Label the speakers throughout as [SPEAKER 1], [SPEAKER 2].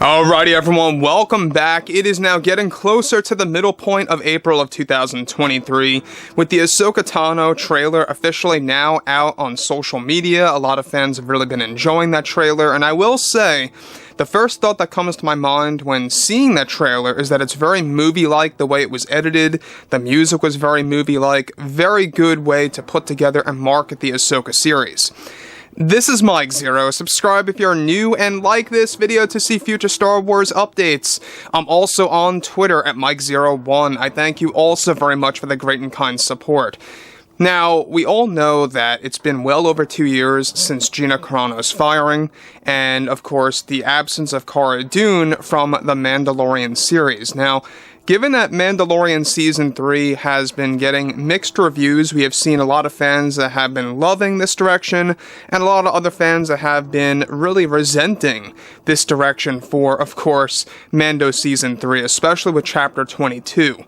[SPEAKER 1] Alrighty everyone, welcome back. It is now getting closer to the middle point of April of 2023, with the Ahsoka Tano trailer officially now out on social media. A lot of fans have really been enjoying that trailer, and I will say, the first thought that comes to my mind when seeing that trailer is that it's very movie-like the way it was edited. The music was very movie-like. Very good way to put together and market the Ahsoka series. This is Mike Zero. Subscribe if you're new and like this video to see future Star Wars updates. I'm also on Twitter at Mike01. I thank you all so very much for the great and kind support. Now, we all know that it's been well over 2 years since Gina Carano's firing, and of course the absence of Cara Dune from the Mandalorian series. Now, given that Mandalorian Season 3 has been getting mixed reviews, we have seen a lot of fans that have been loving this direction, and a lot of other fans that have been really resenting this direction for, of course, Mando Season 3, especially with Chapter 22.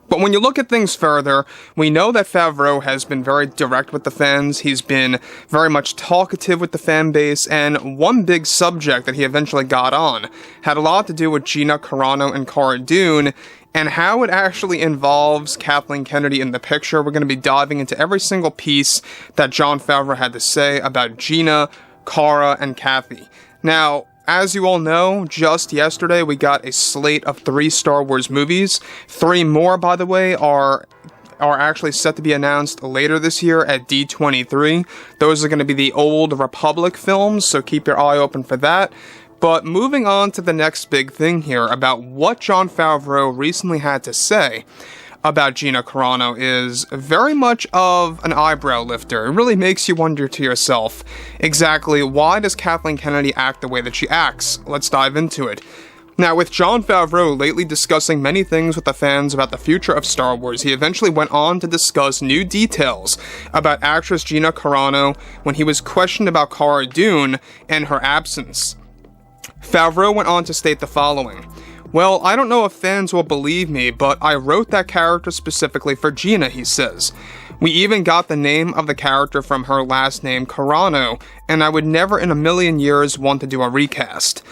[SPEAKER 1] But when you look at things further, we know that Favreau has been very direct with the fans, he's been very much talkative with the fan base, and one big subject that he eventually got on had a lot to do with Gina Carano and Cara Dune, and how it actually involves Kathleen Kennedy in the picture. We're going to be diving into every single piece that Jon Favreau had to say about Gina, Cara, and Kathy. Now, as you all know, just yesterday we got a slate of 3 Star Wars movies. 3 more, by the way, are actually set to be announced later this year at D23. Those are going to be the Old Republic films, so keep your eye open for that. But moving on to the next big thing here about what Jon Favreau recently had to say about Gina Carano is very much of an eyebrow lifter. It really makes you wonder to yourself, exactly why does Kathleen Kennedy act the way that she acts? Let's dive into it. Now, with Jon Favreau lately discussing many things with the fans about the future of Star Wars, he eventually went on to discuss new details about actress Gina Carano when he was questioned about Cara Dune and her absence. Favreau went on to state the following: "Well, I don't know if fans will believe me, but I wrote that character specifically for Gina," he says. "We even got the name of the character from her last name, Carano, and I would never in a million years want to do a recast.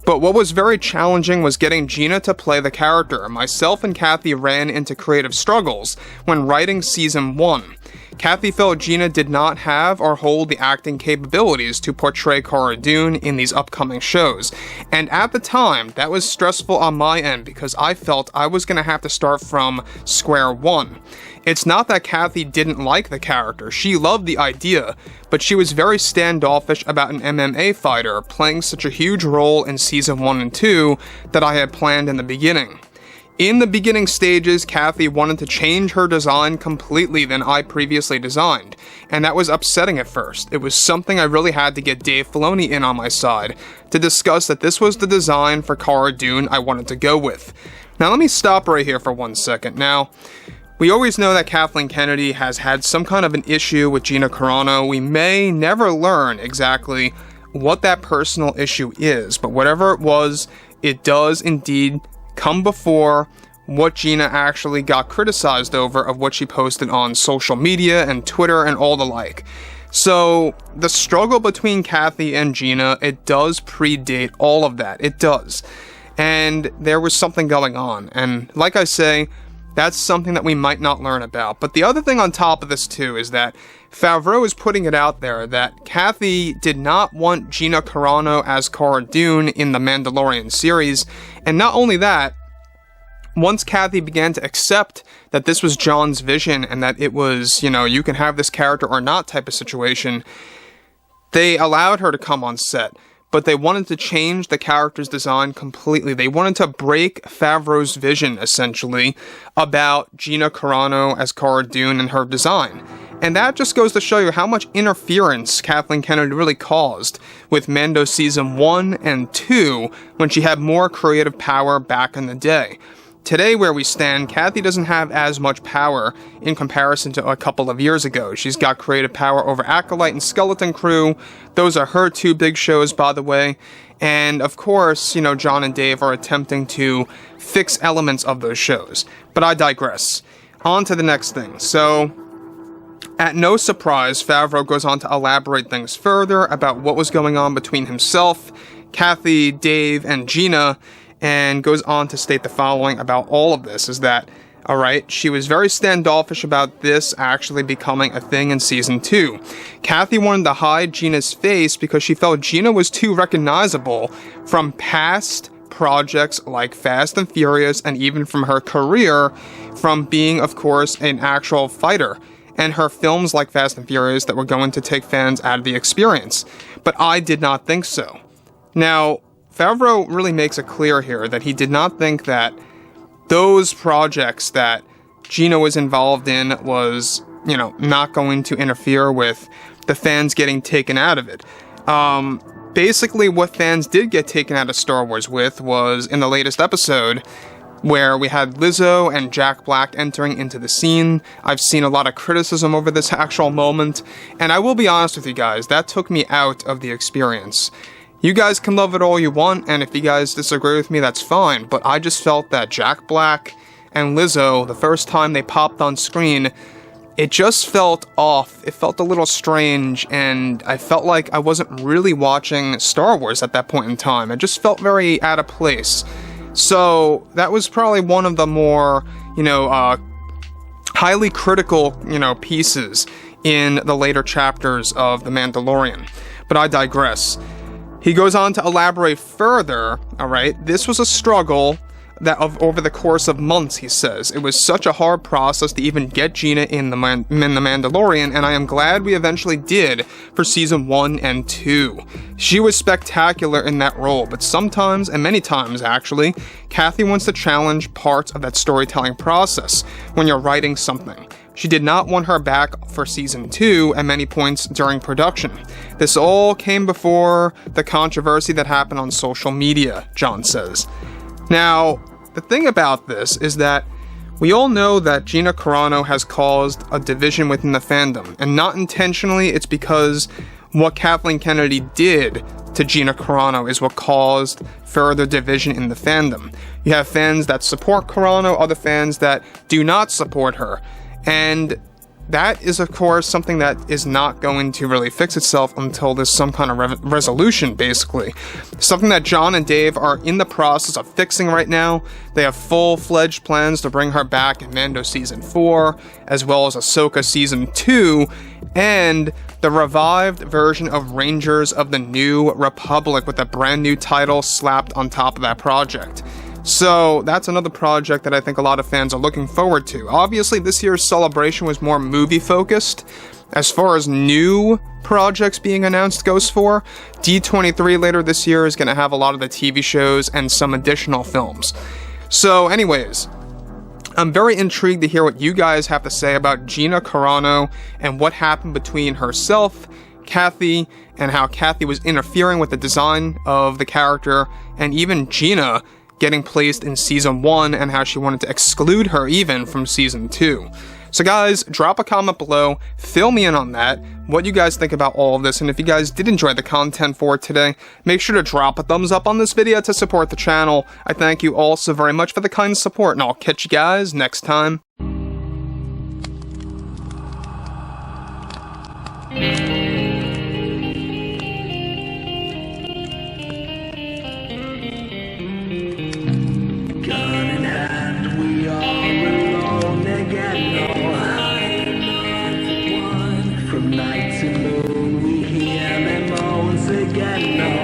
[SPEAKER 1] But what was very challenging was getting Gina to play the character. Myself and Kathy ran into creative struggles when writing Season 1. Kathy felt Gina did not have or hold the acting capabilities to portray Cara Dune in these upcoming shows, and at the time, that was stressful on my end because I felt I was going to have to start from square one. It's not that Kathy didn't like the character, she loved the idea, but she was very standoffish about an MMA fighter playing such a huge role in Season 1 and 2 that I had planned in the beginning. In the beginning stages, Kathy wanted to change her design completely than I previously designed, and that was upsetting at first. It was something I really had to get Dave Filoni in on my side to discuss that this was the design for Cara Dune I wanted to go with." Now let me stop right here for 1 second. Now, we always know that Kathleen Kennedy has had some kind of an issue with Gina Carano. We may never learn exactly what that personal issue is, but whatever it was, it does indeed come before what Gina actually got criticized over of what she posted on social media and Twitter and all the like. So, the struggle between Kathy and Gina, it does predate all of that. It does. And there was something going on. And like I say, that's something that we might not learn about. But the other thing on top of this too is that Favreau is putting it out there that Kathy did not want Gina Carano as Cara Dune in the Mandalorian series, and not only that, once Kathy began to accept that this was Jon's vision and that it was, you can have this character or not type of situation, they allowed her to come on set. But they wanted to change the character's design completely. They wanted to break Favreau's vision, essentially, about Gina Carano as Cara Dune and her design. And that just goes to show you how much interference Kathleen Kennedy really caused with Mando Season 1 and 2 when she had more creative power back in the day. Today, where we stand, Kathy doesn't have as much power in comparison to a couple of years ago. She's got creative power over Acolyte and Skeleton Crew. Those are her 2 big shows, by the way. And of course, Jon and Dave are attempting to fix elements of those shows. But I digress. On to the next thing. So, at no surprise, Favreau goes on to elaborate things further about what was going on between himself, Kathy, Dave, and Gina, and goes on to state the following about all of this, is that, alright, she was very standoffish about this actually becoming a thing in Season 2. Kathy wanted to hide Gina's face because she felt Gina was too recognizable from past projects like Fast and Furious, and even from her career from being, of course, an actual fighter, and her films like Fast and Furious that were going to take fans out of the experience. But I did not think so. Now, Favreau really makes it clear here that he did not think that those projects that Gina was involved in was, not going to interfere with the fans getting taken out of it. Basically, what fans did get taken out of Star Wars with was in the latest episode, where we had Lizzo and Jack Black entering into the scene. I've seen a lot of criticism over this actual moment, and I will be honest with you guys, that took me out of the experience. You guys can love it all you want, and if you guys disagree with me, that's fine, but I just felt that Jack Black and Lizzo, the first time they popped on screen, it just felt off. It felt a little strange, and I felt like I wasn't really watching Star Wars at that point in time. It just felt very out of place. So that was probably one of the more, highly critical, pieces in the later chapters of The Mandalorian. But I digress. He goes on to elaborate further, alright, this was a struggle that over the course of months, he says. It was such a hard process to even get Gina in the Mandalorian, and I am glad we eventually did for Season 1 and 2. She was spectacular in that role, but sometimes, and many times actually, Kathy wants to challenge parts of that storytelling process when you're writing something. She did not want her back for Season 2 at many points during production. This all came before the controversy that happened on social media, Jon says. Now, the thing about this is that we all know that Gina Carano has caused a division within the fandom, and not intentionally. It's because what Kathleen Kennedy did to Gina Carano is what caused further division in the fandom. You have fans that support Carano, other fans that do not support her, and that is, of course, something that is not going to really fix itself until there's some kind of resolution, basically. Something that Jon and Dave are in the process of fixing right now. They have full-fledged plans to bring her back in Mando Season 4, as well as Ahsoka Season 2, and the revived version of Rangers of the New Republic with a brand new title slapped on top of that project. So that's another project that I think a lot of fans are looking forward to. Obviously, this year's celebration was more movie-focused. As far as new projects being announced goes for, D23 later this year is going to have a lot of the TV shows and some additional films. So anyways, I'm very intrigued to hear what you guys have to say about Gina Carano and what happened between herself, Kathy, and how Kathy was interfering with the design of the character, and even Gina getting placed in Season 1 and how she wanted to exclude her even from Season 2. So guys, drop a comment below, fill me in on that, what you guys think about all of this, and if you guys did enjoy the content for today, make sure to drop a thumbs up on this video to support the channel. I thank you all so very much for the kind support, and I'll catch you guys next time.
[SPEAKER 2] Night to moon, we hear them moans again.